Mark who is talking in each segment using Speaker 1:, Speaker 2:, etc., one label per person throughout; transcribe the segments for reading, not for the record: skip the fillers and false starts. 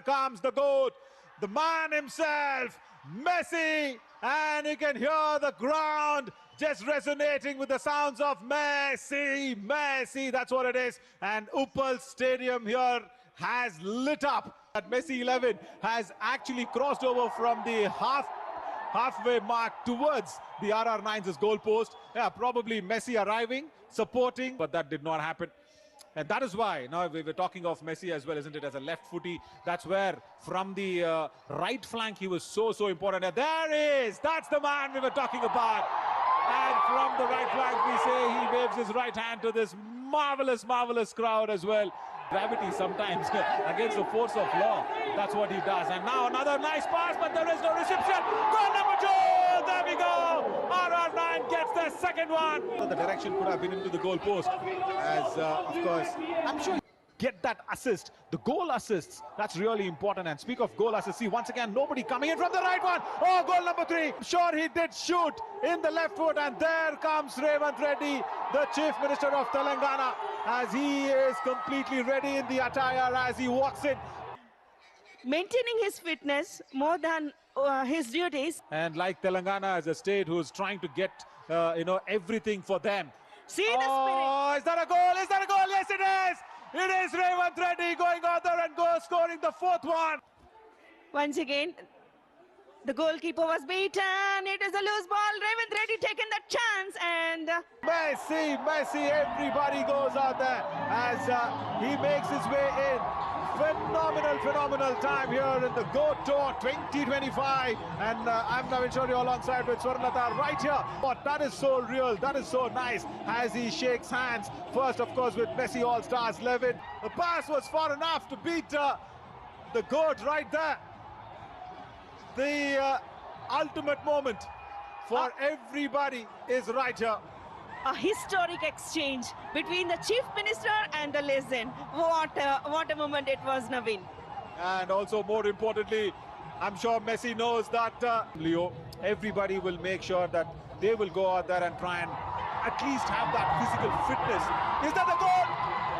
Speaker 1: comes the GOAT, the man himself, Messi, and you can hear the ground just resonating with the sounds of Messi, Messi, that's what it is. And Uppal Stadium here has lit up. That Messi 11 has actually crossed over from the halfway mark towards the RR9's goal post. Yeah, probably Messi arriving, supporting, but that did not happen. And that is why, now we were talking of Messi as well, isn't it, as a left footy. That's where from the right flank he was so important. And there he is, that's the man we were talking about. And from the right flank we say he waves his right hand to this marvelous crowd as well. Gravity sometimes against the force of law, that's what he does. And now another nice pass, but there is no reception. Goal number 2, there we go. RR9 gets their second one. The direction could have been into the goal post, as of course, I'm sure get that assist, the goal assists, that's really important. And speak of goal assists, see once again nobody coming in from the right one. Oh, goal number 3, sure he did shoot in the left foot, and there comes Revanth Reddy, the Chief Minister of Telangana, as he is completely ready in the attire as he walks in.
Speaker 2: Maintaining his fitness more than his duties.
Speaker 1: And like Telangana as a state who's trying to get everything for them.
Speaker 2: See the spirit.
Speaker 1: Oh, is that a goal? Is that a goal? Yes, it is. It is Revanth Reddy going out there and scoring the 4th one.
Speaker 2: Once again, the goalkeeper was beaten. It is a loose ball. Revanth Reddy taking the chance, and
Speaker 1: Messi, everybody goes out there as he makes his way in. Phenomenal time here in the GOAT Tour 2025, and I'm Navin Shaurya alongside with Swarnalata right here. But that is so real, that is so nice as he shakes hands. First, of course, with Messi All-Stars 11. The pass was far enough to beat the GOAT right there. The ultimate moment for everybody is right here.
Speaker 2: A historic exchange between the Chief Minister and the legend. What a moment it was, Navin.
Speaker 1: And also, more importantly, I'm sure Messi knows that Leo, everybody will make sure that they will go out there and try and at least have that physical fitness. Is that the goal?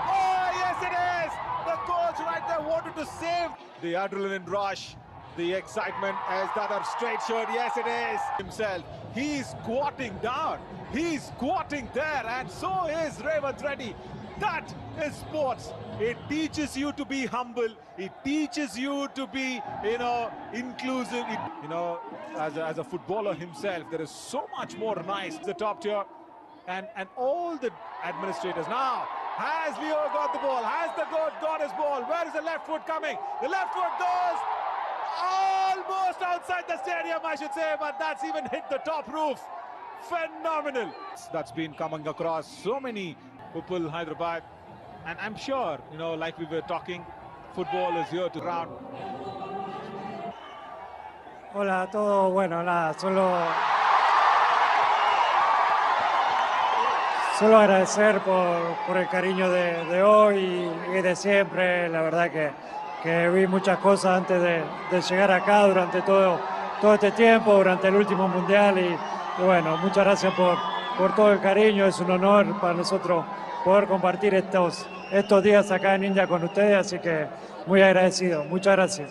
Speaker 1: Oh, yes it is! The coach right there wanted to save the adrenaline rush. The excitement as that are straight shirt, yes it is. Himself, he's squatting down, he's squatting there, and so is Revanth Reddy. That is sports. It teaches you to be humble, it teaches you to be, inclusive. As a footballer himself, there is so much more nice. The top tier, and all the administrators now. Has Leo got the ball? Has the GOAT got his ball? Where is the left foot coming? The left foot goes almost outside the stadium, I should say, but that's even hit the top roof. Phenomenal. That's been coming across so many Uppal, Hyderabad, and I'm sure, like we were talking, football is here to round.
Speaker 3: Hola a todos, bueno, nada, solo agradecer por el cariño de hoy y de siempre. La verdad que vi muchas cosas antes de llegar acá durante todo este tiempo, durante el último mundial y bueno, muchas gracias por todo el cariño. Es un honor para nosotros poder compartir estos días acá en India con ustedes, así que muy agradecido. Muchas gracias.